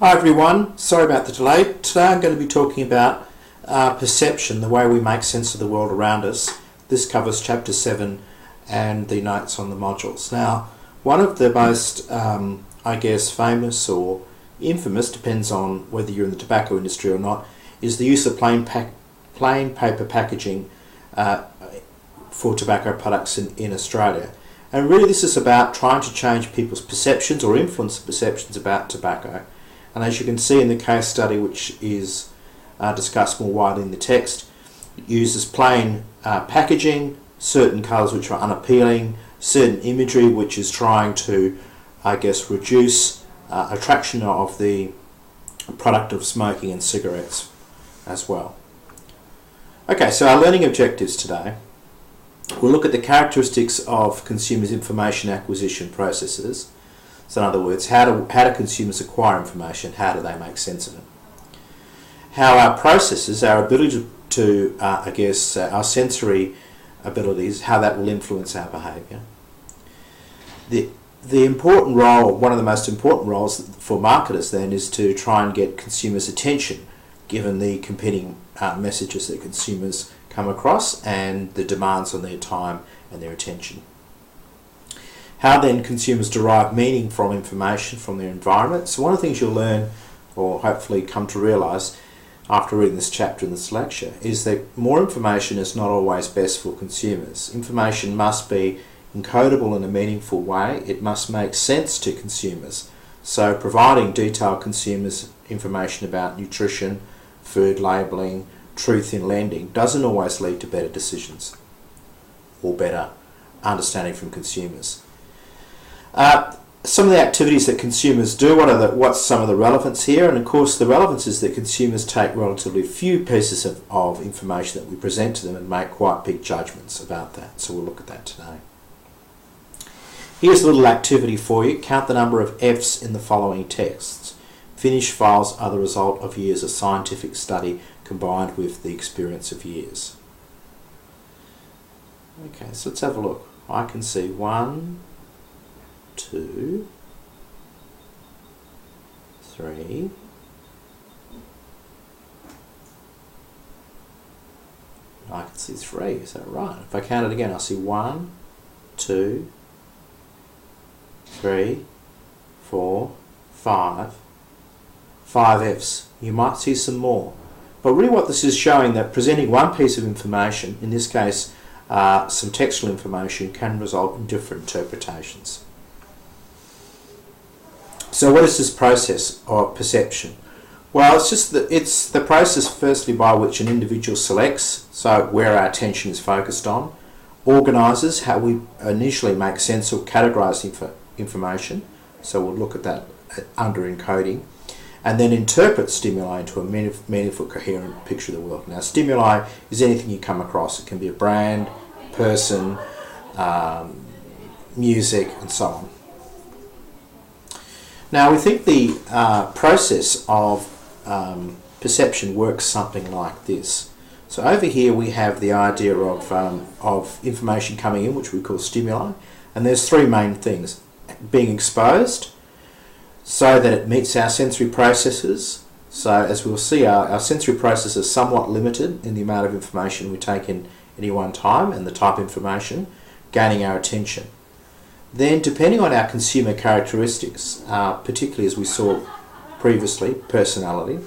Hi everyone, sorry about the delay. Today I'm going to be talking about perception, the way we make sense of the world around us. This covers chapter 7 and the notes on the modules. Now, one of the most, famous or infamous, depends on whether you're in the tobacco industry or not, is the use of plain paper packaging for tobacco products in Australia. And really this is about trying to change people's perceptions or influence perceptions about tobacco. And as you can see in the case study, which is discussed more widely in the text, it uses plain packaging, certain colours which are unappealing, certain imagery which is trying to, reduce attraction of the product of smoking and cigarettes as well. Okay, so our learning objectives today. We'll look at the characteristics of consumers' information acquisition processes. So in other words, how do consumers acquire information? How do they make sense of it? How our processes, our ability to our sensory abilities, how that will influence our behaviour. The important role, one of the most important roles for marketers then, is to try and get consumers' attention, given the competing messages that consumers come across and the demands on their time and their attention. How then consumers derive meaning from information from their environment. So one of the things you'll learn, or hopefully come to realise after reading this chapter in this lecture, is that more information is not always best for consumers. Information must be encodable in a meaningful way. It must make sense to consumers. So providing detailed consumers information about nutrition, food labelling, truth in lending doesn't always lead to better decisions or better understanding from consumers. Some of the activities that consumers do, what's some of the relevance here? And of course the relevance is that consumers take relatively few pieces of information that we present to them and make quite big judgments about that. So we'll look at that today. Here's a little activity for you. Count the number of F's in the following texts. Finished files are the result of years of scientific study combined with the experience of years. Okay, so let's have a look. I can see 1, 2, 3, I can see 3, is that right? If I count it again, I'll see 1, 2, 3, 4, 5 F's. You might see some more. But really what this is showing, that presenting one piece of information, in this case some textual information, can result in different interpretations. So what is this process of perception? Well, it's the process firstly by which an individual selects, so where our attention is focused on, organises how we initially make sense or categorise information, so we'll look at that under encoding, and then interpret stimuli into a meaningful, coherent picture of the world. Now, stimuli is anything you come across. It can be a brand, person, music, and so on. Now, we think the process of perception works something like this. So over here we have the idea of information coming in, which we call stimuli, and there's three main things. Being exposed, so that it meets our sensory processes. So as we'll see, our sensory processes are somewhat limited in the amount of information we take in any one time and the type of information, gaining our attention. Then, depending on our consumer characteristics, particularly as we saw previously, personality,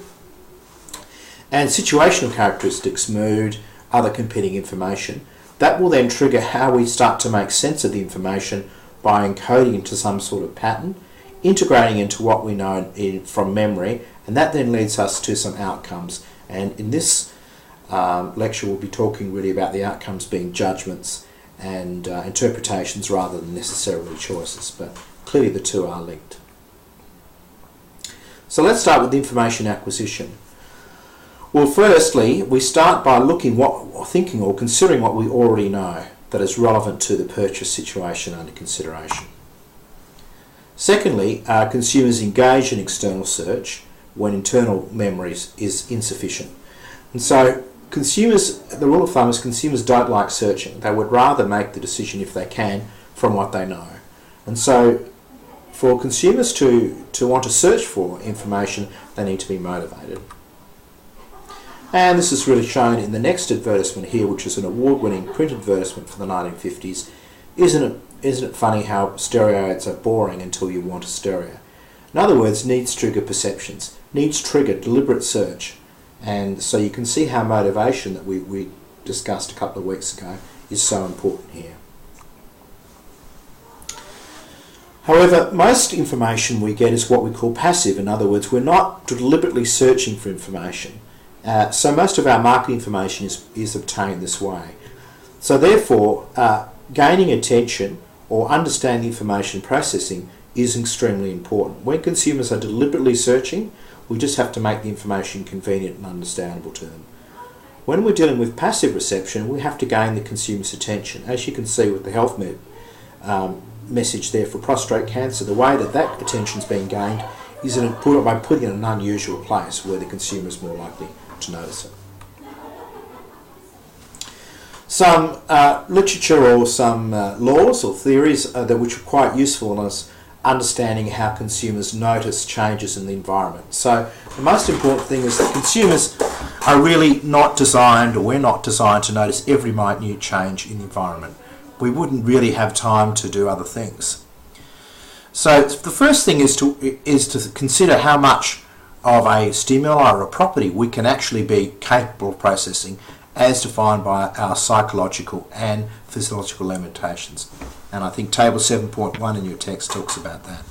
and situational characteristics, mood, other competing information, that will then trigger how we start to make sense of the information by encoding into some sort of pattern, integrating into what we know from memory, and that then leads us to some outcomes. And in this lecture we'll be talking really about the outcomes being judgments and interpretations rather than necessarily choices, but clearly the two are linked. So let's start with information acquisition. Well, firstly, we start by thinking or considering what we already know that is relevant to the purchase situation under consideration. Secondly, consumers engage in external search when internal memory is insufficient. And so the rule of thumb is consumers don't like searching. They would rather make the decision, if they can, from what they know. And so for consumers to to want to search for information, they need to be motivated. And this is really shown in the next advertisement here, which is an award-winning print advertisement for the 1950s. Isn't it funny how stereo ads are boring until you want a stereo? In other words, needs trigger perceptions, needs trigger deliberate search. And so you can see how motivation that we discussed a couple of weeks ago is so important here. However, most information we get is what we call passive. In other words, we're not deliberately searching for information. So most of our marketing information is obtained this way. So therefore, gaining attention or understanding information processing is extremely important. When consumers are deliberately searching, we just have to make the information convenient and understandable to them. When we're dealing with passive reception, we have to gain the consumer's attention. As you can see with the health message there for prostate cancer, the way that attention is being gained is by putting it in an unusual place where the consumer is more likely to notice it. Some literature or some laws or theories which are quite useful in us understanding how consumers notice changes in the environment. So the most important thing is that consumers are really not designed, or we're not designed to notice every minute change in the environment. We wouldn't really have time to do other things. So the first thing is to consider how much of a stimuli or a property we can actually be capable of processing as defined by our psychological and physiological limitations. And I think table 7.1 in your text talks about that.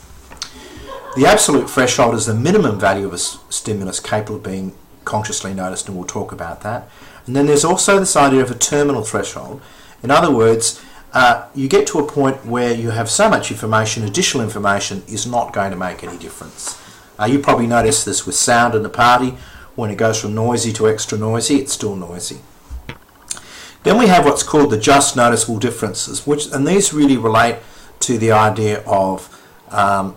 The absolute threshold is the minimum value of a stimulus capable of being consciously noticed, and we'll talk about that. And then there's also this idea of a terminal threshold. In other words, you get to a point where you have so much information, additional information is not going to make any difference. You probably noticed this with sound in a party. When it goes from noisy to extra noisy, it's still noisy. Then we have what's called the just noticeable differences, and these really relate to the idea of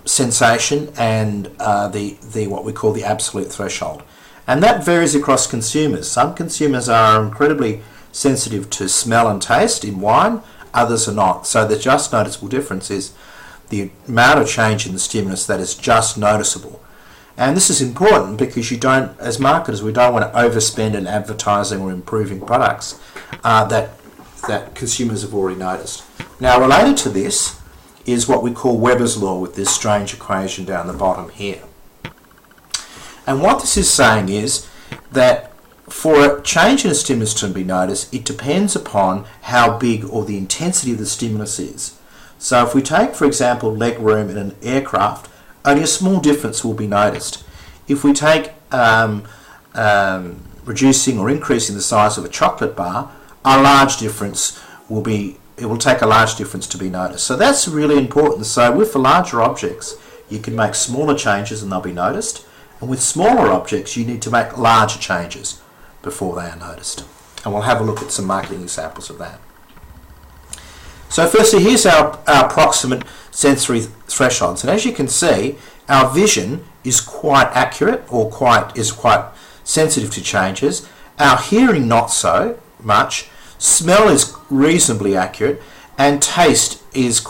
sensation and what we call the absolute threshold. And that varies across consumers. Some consumers are incredibly sensitive to smell and taste in wine, others are not. So the just noticeable difference is the amount of change in the stimulus that is just noticeable. And this is important because as marketers, we don't want to overspend in advertising or improving products that consumers have already noticed. Now, related to this is what we call Weber's law with this strange equation down the bottom here. And what this is saying is that for a change in a stimulus to be noticed, it depends upon how big or the intensity of the stimulus is. So if we take, for example, leg room in an aircraft, only a small difference will be noticed. If we take reducing or increasing the size of a chocolate bar, a large difference it will take a large difference to be noticed. So that's really important. So with the larger objects, you can make smaller changes and they'll be noticed. And with smaller objects, you need to make larger changes before they are noticed. And we'll have a look at some marketing examples of that. So firstly, here's our approximate sensory thresholds. And as you can see, our vision is quite accurate or is quite sensitive to changes. Our hearing not so much. Smell is reasonably accurate, and taste is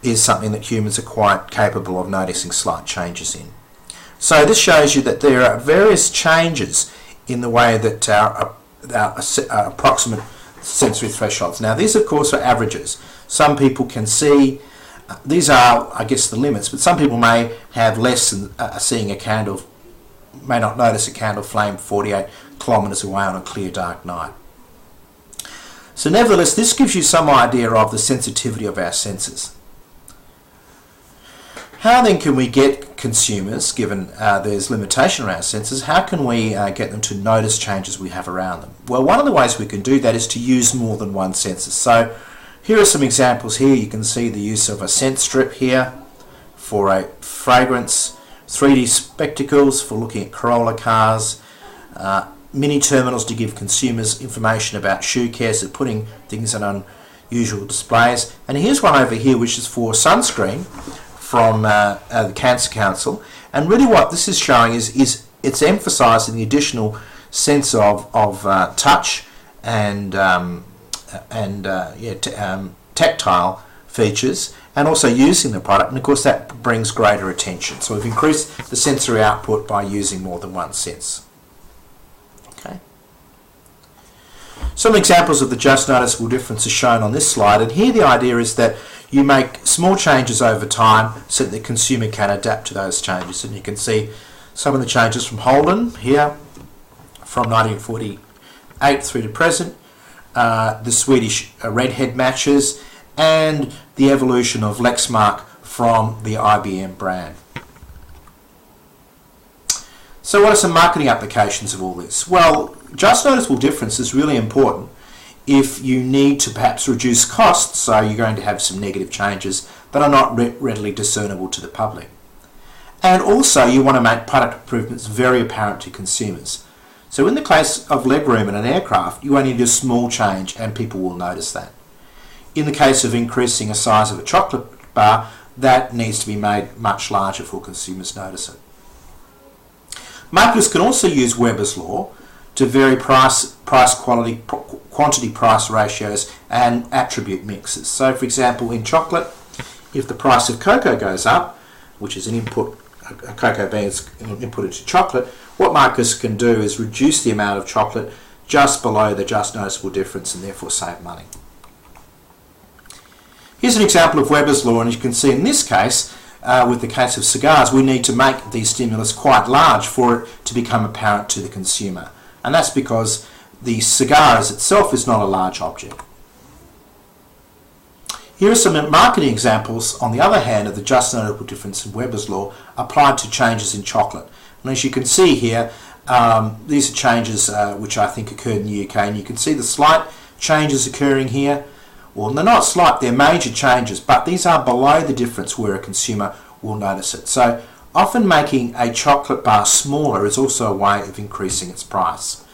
is something that humans are quite capable of noticing slight changes in. So this shows you that there are various changes in the way that our approximate sensory thresholds. Now these of course are averages. Some people can see, these are I guess the limits, but some people may have less than seeing a candle, may not notice a candle flame 48 kilometres away on a clear dark night. So nevertheless, this gives you some idea of the sensitivity of our senses. How then can we get consumers, given there's limitation around senses, how can we get them to notice changes we have around them? Well, one of the ways we can do that is to use more than one senses. So here are some examples here. You can see the use of a scent strip here for a fragrance, 3D spectacles for looking at Corolla cars, mini terminals to give consumers information about shoe care, so putting things on unusual displays. And here's one over here which is for sunscreen from the Cancer Council, and really what this is showing is it's emphasising the additional sense of touch and tactile features, and also using the product, and of course that brings greater attention. So we've increased the sensory output by using more than one sense. Okay. Some examples of the just noticeable difference are shown on this slide, and here the idea is that you make small changes over time so that the consumer can adapt to those changes. And you can see some of the changes from Holden here from 1948 through to present, the Swedish redhead matches, and the evolution of Lexmark from the IBM brand. So what are some marketing applications of all this? Well, just noticeable difference is really important if you need to perhaps reduce costs, so you're going to have some negative changes that are not readily discernible to the public. And also you want to make product improvements very apparent to consumers. So in the case of legroom in an aircraft, you only do a small change and people will notice that. In the case of increasing the size of a chocolate bar, that needs to be made much larger for consumers to notice it. Marketers can also use Weber's law to vary quantity price ratios and attribute mixes. So for example, in chocolate, if the price of cocoa goes up, which is an input, a cocoa bean is input into chocolate, what marketers can do is reduce the amount of chocolate just below the just noticeable difference and therefore save money. Here's an example of Weber's law, and you can see in this case, with the case of cigars, we need to make these stimulus quite large for it to become apparent to the consumer. And that's because the cigar as itself is not a large object. Here are some marketing examples, on the other hand, of the just noticeable difference in Weber's law applied to changes in chocolate. And as you can see here, these are changes which I think occurred in the UK, and you can see the slight changes occurring here. Well, they're not slight, they're major changes, but these are below the difference where a consumer will notice it. So often making a chocolate bar smaller is also a way of increasing its price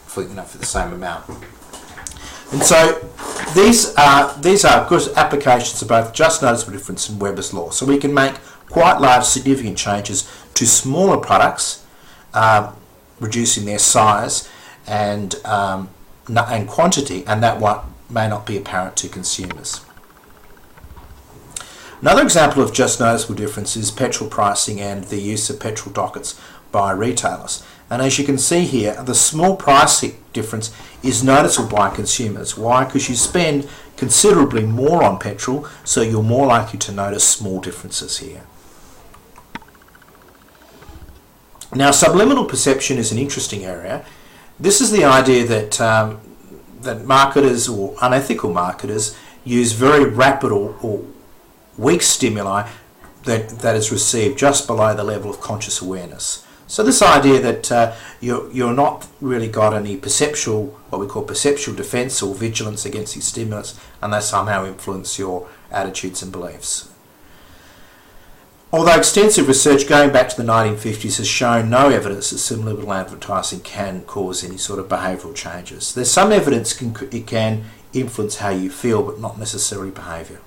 for the same amount. And so these are good applications of both just noticeable difference and Weber's law. So we can make quite large significant changes to smaller products, reducing their size and quantity, and that may not be apparent to consumers. Another example of just noticeable difference is petrol pricing and the use of petrol dockets by retailers. And as you can see here, the small price difference is noticeable by consumers. Why? Because you spend considerably more on petrol, so you're more likely to notice small differences here. Now, subliminal perception is an interesting area. This is the idea that that marketers or unethical marketers use very rapid or weak stimuli that is received just below the level of conscious awareness. So this idea that you're not really got any what we call perceptual defense or vigilance against these stimulus, and they somehow influence your attitudes and beliefs. Although extensive research going back to the 1950s has shown no evidence that subliminal advertising can cause any sort of behavioural changes. There's some evidence it can influence how you feel, but not necessarily behaviour.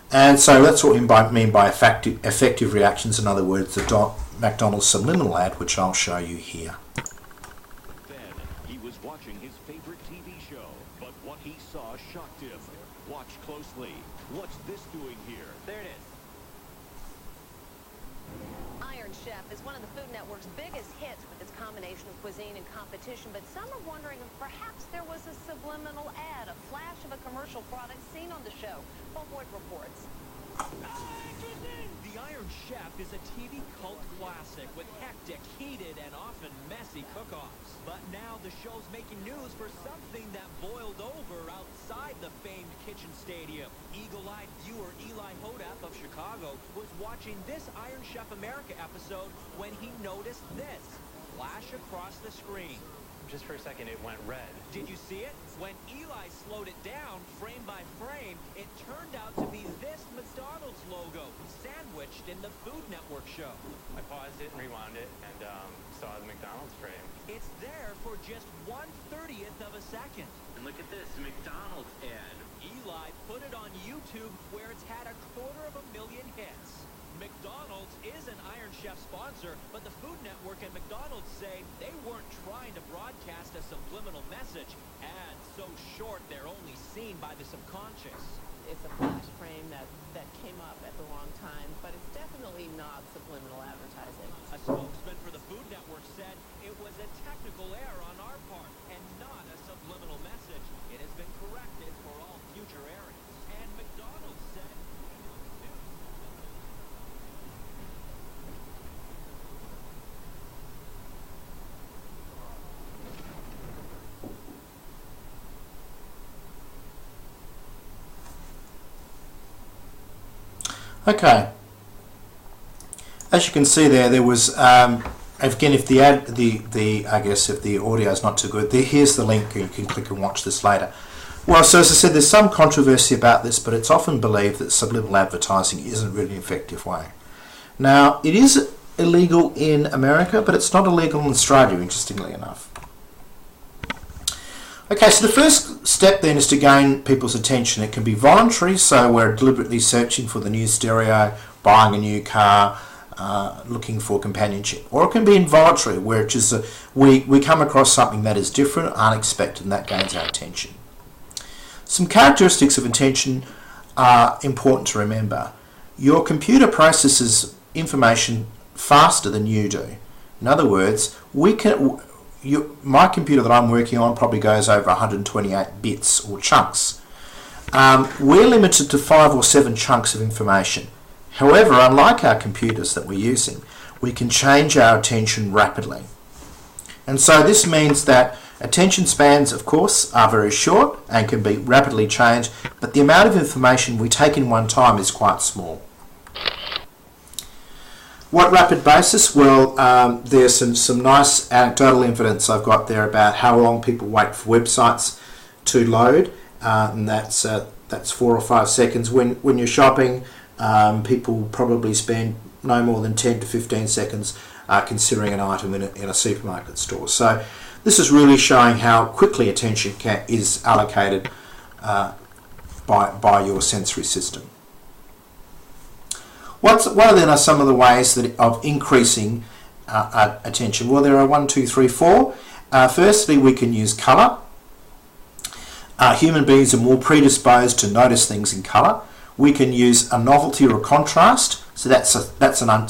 And so that's what we mean by effective reactions. In other words, the McDonald's subliminal ad, which I'll show you here. Then he was watching his favorite TV show, but what he saw shocked him. Watch closely. What's this doing here? There it is. Iron Chef is one of the Food Network's biggest hits with its combination of cuisine and competition, but some are wondering if perhaps there was a subliminal ad, a flash of a commercial product seen on the show. Paul Boyd reports. The Iron Chef is a TV cult classic with hectic, heated, and often messy cook-offs. But now the show's making news for something that boiled over outside the famed kitchen stadium. Eagle-eyed viewer Eli Hodap of Chicago was watching this Iron Chef America episode when he noticed this flash across the screen. Just for a second, it went red. Did you see it? When Eli slowed it down, frame by frame, it turned out to be this McDonald's logo, sandwiched in the Food Network show. I paused it and rewound it and saw the McDonald's frame. It's there for just 1/30th of a second. And look at this McDonald's ad. Eli put it on YouTube, where it's had 250,000 hits. McDonald's is an Iron Chef sponsor, but the Food Network and McDonald's say they weren't trying to broadcast a subliminal message. Ads so short they're only seen by the subconscious. It's a flash frame that came up at the wrong time, but it's definitely not subliminal advertising. A spokesman for the Food Network said it was a technical error on our part and not a subliminal message. It has been corrected for all future airings. And McDonald's said Okay. As you can see there was again, if if the audio is not too good, here's the link. You can click and watch this later. Well, so as I said, there's some controversy about this, but it's often believed that subliminal advertising isn't really an effective way. Now, it is illegal in America, but it's not illegal in Australia, interestingly enough. Okay, so the first step then is to gain people's attention. It can be voluntary, so we're deliberately searching for the new stereo, buying a new car, looking for companionship. Or it can be involuntary, where it's just we come across something that is different, unexpected, and that gains our attention. Some characteristics of attention are important to remember. Your computer processes information faster than you do. In other words, my computer that I'm working on probably goes over 128 bits or chunks. We're limited to 5 or 7 chunks of information. However, unlike our computers that we're using, we can change our attention rapidly. And so this means that attention spans, of course, are very short and can be rapidly changed, but the amount of information we take in one time is quite small. What rapid basis? Well, there's some nice anecdotal evidence I've got there about how long people wait for websites to load, and that's 4 or 5 seconds. When you're shopping, people probably spend no more than 10 to 15 seconds considering an item in a supermarket store. So this is really showing how quickly attention is allocated by your sensory system. What are then some of the ways of increasing attention? Well, there are 1, 2, 3, 4. Firstly, we can use colour. Human beings are more predisposed to notice things in colour. We can use a novelty or a contrast, so that's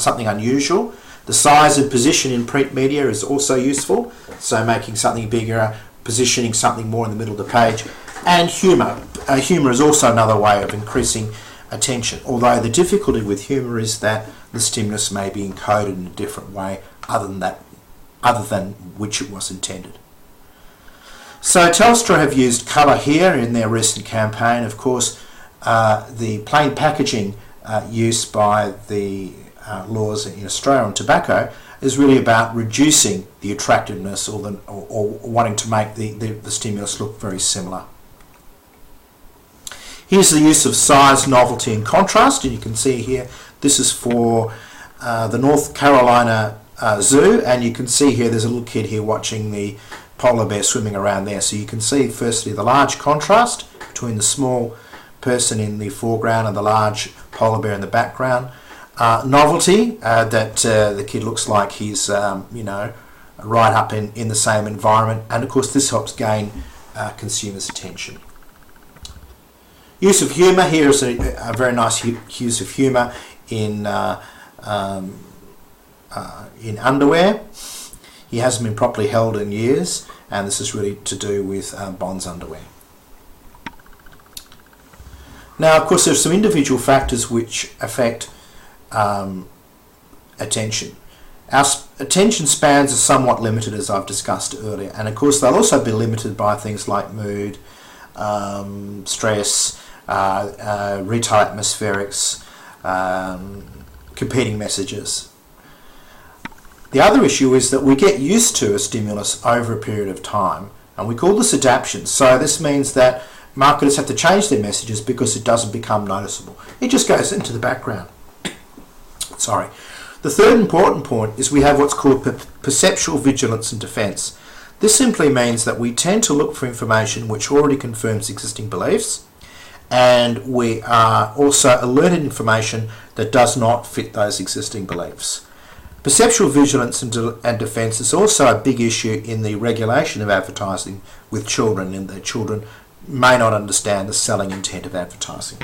something unusual. The size and position in print media is also useful, so making something bigger, positioning something more in the middle of the page. And humour. Humour is also another way of increasing attention, although the difficulty with humour is that the stimulus may be encoded in a different way other than which it was intended. So Telstra have used colour here in their recent campaign. Of course, the plain packaging use by the laws in Australia on tobacco is really about reducing the attractiveness or wanting to make the stimulus look very similar. Here's the use of size, novelty and contrast, and you can see here this is for the North Carolina Zoo, and you can see here there's a little kid here watching the polar bear swimming around there. So you can see firstly the large contrast between the small person in the foreground and the large polar bear in the background. Novelty, that the kid looks like he's right up in the same environment, and of course this helps gain consumers' attention. Use of humour. Here is a very nice use of humour in underwear. He hasn't been properly held in years, and this is really to do with Bond's underwear. Now, of course, there are some individual factors which affect attention. Our attention spans are somewhat limited, as I've discussed earlier, and of course they'll also be limited by things like mood, stress, retail atmospherics, competing messages. The other issue is that we get used to a stimulus over a period of time, and we call this adaptation. So this means that marketers have to change their messages because it doesn't become noticeable. It just goes into the background. Sorry. The third important point is we have what's called perceptual vigilance and defence. This simply means that we tend to look for information which already confirms existing beliefs, and we are also alerted information that does not fit those existing beliefs. Perceptual vigilance and defence is also a big issue in the regulation of advertising with children, in that children may not understand the selling intent of advertising.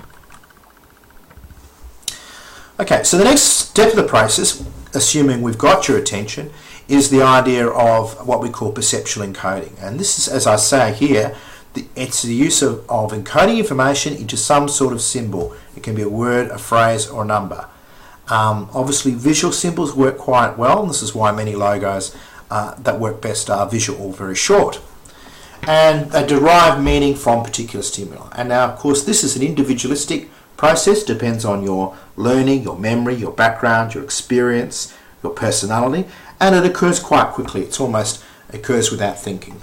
Okay, so the next step of the process, assuming we've got your attention, is the idea of what we call perceptual encoding. And this is, as I say here, it's the use of encoding information into some sort of symbol. It can be a word, a phrase, or a number. Obviously, visual symbols work quite well, and this is why many logos that work best are visual or very short. And they derive meaning from particular stimuli. And now, of course, this is an individualistic process, depends on your learning, your memory, your background, your experience, your personality, and it occurs quite quickly. It almost occurs without thinking.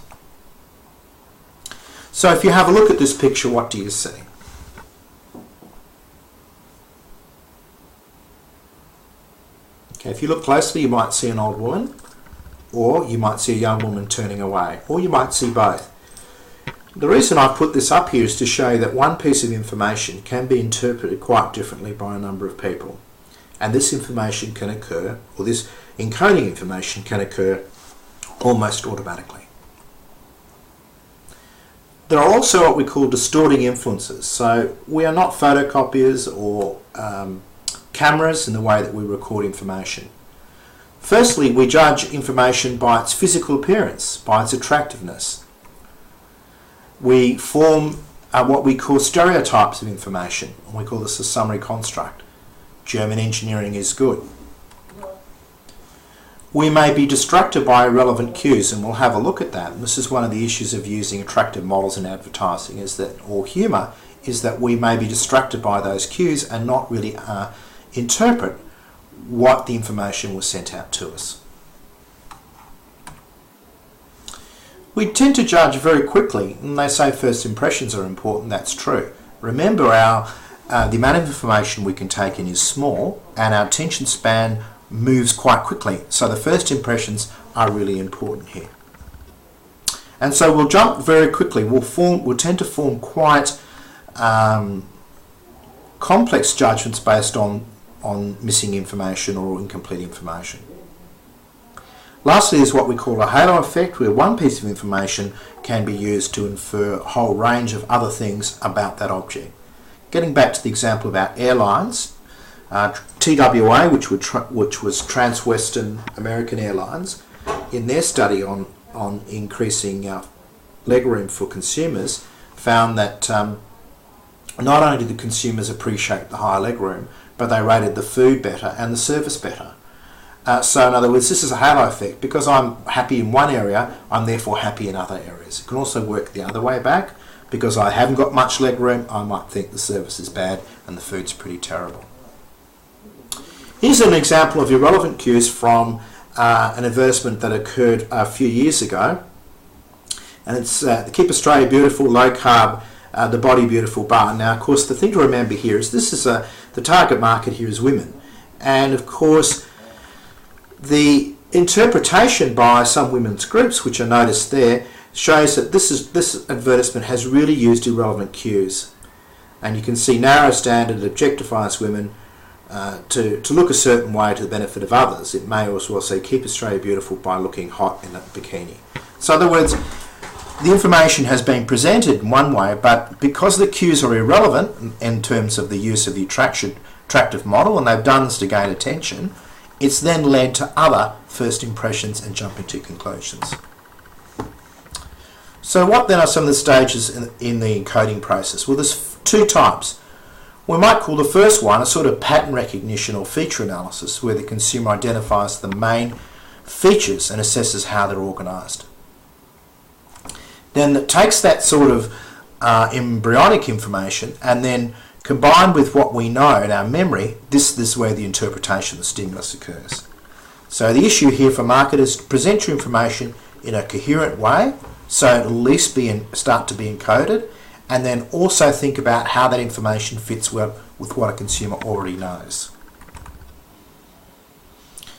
So if you have a look at this picture, what do you see? Okay, if you look closely, you might see an old woman, or you might see a young woman turning away, or you might see both. The reason I put this up here is to show that one piece of information can be interpreted quite differently by a number of people. And this information can occur, or this encoding information can occur almost automatically. There are also what we call distorting influences. So we are not photocopiers or cameras in the way that we record information. Firstly, we judge information by its physical appearance, by its attractiveness. We form what we call stereotypes of information, and we call this a summary construct. German engineering is good. We may be distracted by irrelevant cues, and we'll have a look at that. And this is one of the issues of using attractive models in advertising, or humour, is that we may be distracted by those cues and not really interpret what the information was sent out to us. We tend to judge very quickly, and they say first impressions are important. That's true. Remember, the amount of information we can take in is small, and our attention span moves quite quickly. So the first impressions are really important here. And so we'll jump very quickly. We'll tend to form quite complex judgments based on missing information or incomplete information. Lastly is what we call a halo effect, where one piece of information can be used to infer a whole range of other things about that object. Getting back to the example about airlines, TWA, which was Transwestern American Airlines, in their study on increasing legroom for consumers, found that not only did the consumers appreciate the higher legroom, but they rated the food better and the service better. So in other words, this is a halo effect. Because I'm happy in one area, I'm therefore happy in other areas. It can also work the other way back. Because I haven't got much legroom, I might think the service is bad and the food's pretty terrible. Here's an example of irrelevant cues from an advertisement that occurred a few years ago. And it's the Keep Australia Beautiful, low carb, the Body Beautiful bar. Now, of course, the thing to remember here is this is the target market here is women. And of course, the interpretation by some women's groups, which are noticed there, shows that this advertisement has really used irrelevant cues. And you can see narrow standard objectifies women to look a certain way to the benefit of others. It may as well say keep Australia beautiful by looking hot in a bikini. So in other words, the information has been presented in one way, but because the cues are irrelevant in terms of the use of the attractive model, and they've done this to gain attention, it's then led to other first impressions and jumping to conclusions. So what then are some of the stages in the encoding process? Well, there's two types. We might call the first one a sort of pattern recognition or feature analysis, where the consumer identifies the main features and assesses how they're organised. Then it takes that sort of embryonic information and then combined with what we know in our memory, this is where the interpretation of the stimulus occurs. So the issue here for marketers is to present your information in a coherent way, so it'll at least start to be encoded, and then also think about how that information fits well with what a consumer already knows.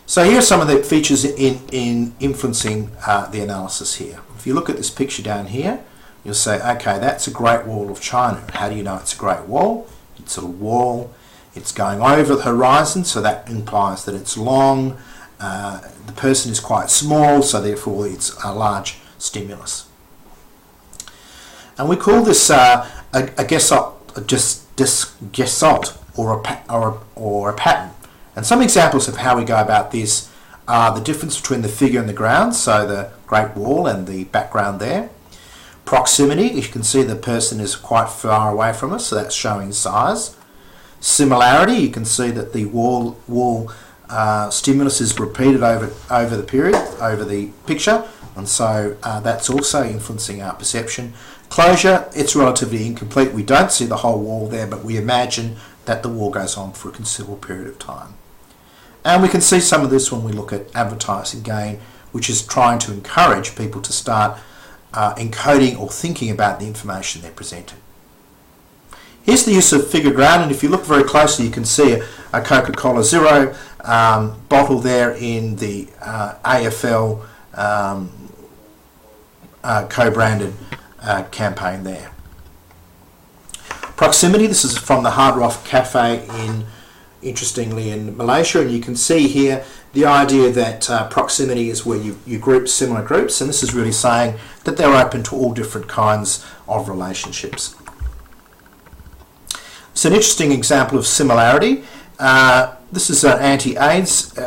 So here are some of the features in influencing the analysis here. If you look at this picture down here, you'll say, okay, that's a Great Wall of China. How do you know it's a Great Wall? It's a wall, it's going over the horizon, so that implies that it's long the person is quite small, so therefore it's a large stimulus. And we call this a gestalt, or a pattern. And some examples of how we go about this are the difference between the figure and the ground, so the Great Wall and the background there. Proximity, you can see the person is quite far away from us, so that's showing size. Similarity, you can see that the wall stimulus is repeated over the picture, and so that's also influencing our perception. Closure, it's relatively incomplete. We don't see the whole wall there, but we imagine that the wall goes on for a considerable period of time. And we can see some of this when we look at advertising again, which is trying to encourage people to start encoding or thinking about the information they're presented. Here's the use of figure ground, and if you look very closely you can see a Coca-Cola Zero bottle there in the AFL co-branded campaign there. Proximity, this is from the Hard Rock Cafe interestingly in Malaysia, and you can see here the idea that proximity is where you group similar groups, and this is really saying that they're open to all different kinds of relationships. It's an interesting example of similarity. This is an anti-AIDS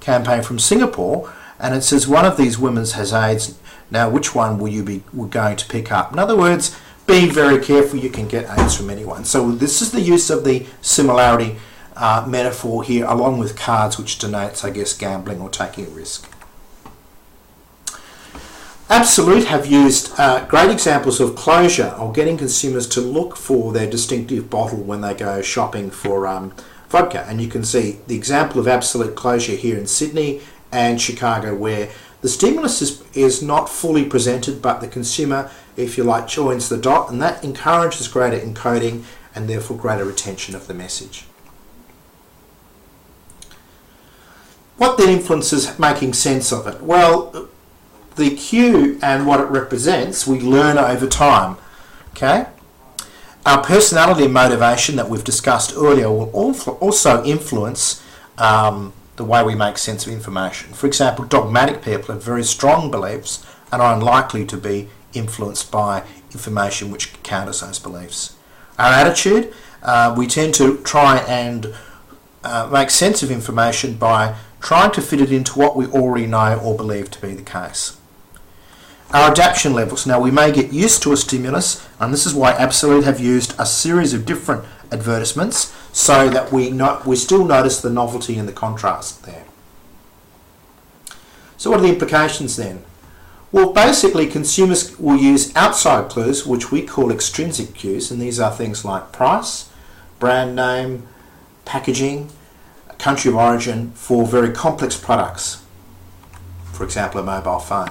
campaign from Singapore, and it says one of these women has AIDS. Now, which one will you be going to pick up? In other words, be very careful, you can get AIDS from anyone. So this is the use of the similarity metaphor here, along with cards, which denotes, I guess, gambling or taking a risk. Absolute have used great examples of closure, or getting consumers to look for their distinctive bottle when they go shopping for vodka. And you can see the example of Absolute closure here in Sydney and Chicago, where the stimulus is not fully presented, but the consumer, if you like, joins the dot, and that encourages greater encoding and therefore greater retention of the message. What then influences making sense of it? Well, the cue and what it represents, we learn over time. Okay? Our personality and motivation that we've discussed earlier will also influence the way we make sense of information. For example, dogmatic people have very strong beliefs and are unlikely to be influenced by information which counters those beliefs. Our attitude, we tend to try and make sense of information by trying to fit it into what we already know or believe to be the case. Our adaptation levels. Now, we may get used to a stimulus, and this is why Absolute have used a series of different advertisements so that we still notice the novelty and the contrast there. So what are the implications then? Well, basically consumers will use outside clues, which we call extrinsic cues, and these are things like price, brand name, packaging, country of origin for very complex products. For example, a mobile phone.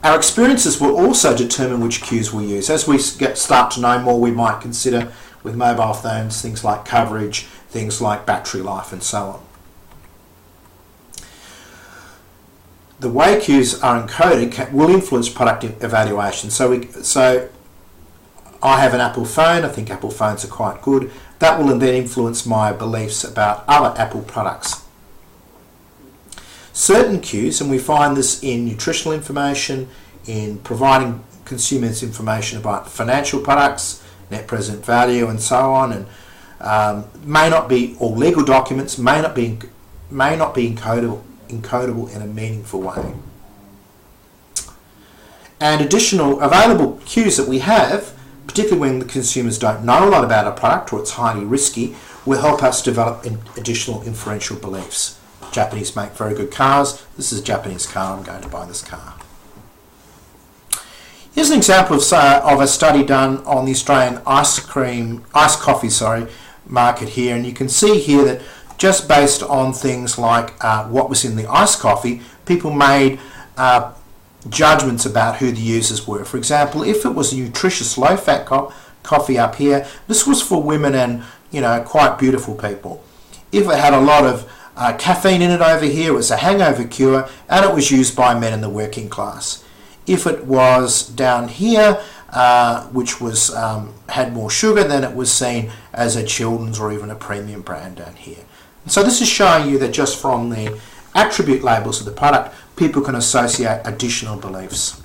Our experiences will also determine which cues we use. As we start to know more, we might consider with mobile phones things like coverage, things like battery life, and so on. The way cues are encoded will influence product evaluation. So I have an Apple phone, I think Apple phones are quite good. That will then influence my beliefs about other Apple products. Certain cues, and we find this in nutritional information, in providing consumers information about financial products, net present value, and so on, and may not be, or legal documents may not be encodable in a meaningful way. And additional available cues that we have, particularly when the consumers don't know a lot about a product or it's highly risky, will help us develop additional inferential beliefs. Japanese make very good cars. This is a Japanese car. I'm going to buy this car. Here's an example of a study done on the Australian iced coffee market here, and you can see here that just based on things like what was in the iced coffee, people made judgments about who the users were. For example, if it was a nutritious low-fat coffee up here, this was for women and quite beautiful people. If it had a lot of caffeine in it over here, it was a hangover cure, and it was used by men in the working class. If it was down here, which was had more sugar, then it was seen as a children's or even a premium brand down here. And so this is showing you that just from the attribute labels of the product, people can associate additional beliefs.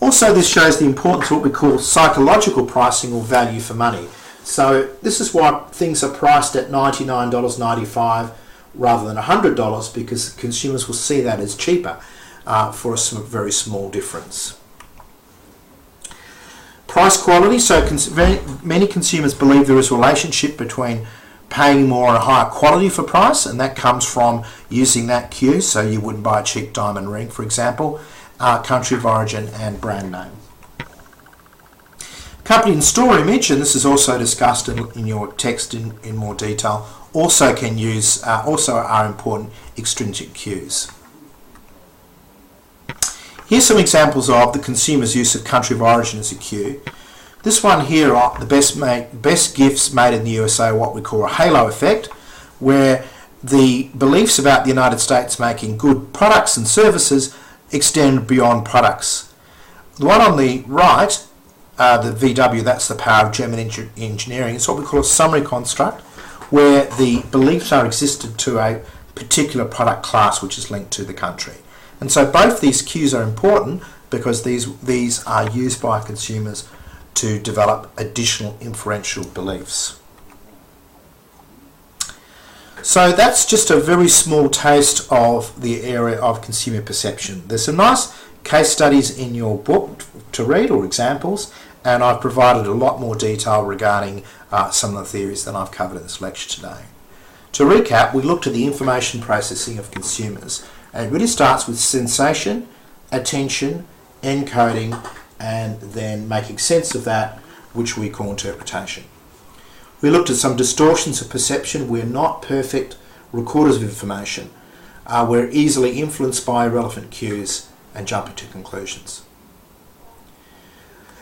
Also, this shows the importance of what we call psychological pricing or value for money. So this is why things are priced at $99.95 rather than $100, because consumers will see that as cheaper for a very small difference. Price quality. So many consumers believe there is a relationship between paying more and a higher quality for price, and that comes from using that cue. So you wouldn't buy a cheap diamond ring, for example. Country of origin and brand name. Company and store image, and this is also discussed in your text in more detail, also can use, also are important extrinsic cues. Here's some examples of the consumer's use of country of origin as a cue. This one here are the best gifts made in the USA, what we call a halo effect, where the beliefs about the United States making good products and services extend beyond products. The one on the right, the VW, that's the power of German engineering. It's what we call a summary construct, where the beliefs are existed to a particular product class which is linked to the country. And so both these cues are important because these are used by consumers to develop additional inferential beliefs. So that's just a very small taste of the area of consumer perception. There's some nice case studies in your book to read, or examples, and I've provided a lot more detail regarding some of the theories than I've covered in this lecture today. To recap, we looked at the information processing of consumers, and it really starts with sensation, attention, encoding, and then making sense of that, which we call interpretation. We looked at some distortions of perception. We're not perfect recorders of information. We're easily influenced by irrelevant cues and jump into conclusions.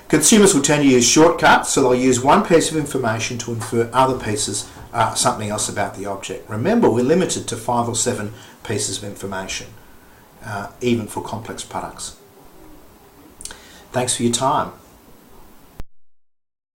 Consumers will tend to use shortcuts, so they'll use one piece of information to infer other pieces, something else about the object. Remember, we're limited to 5 or 7 pieces of information, even for complex products. Thanks for your time.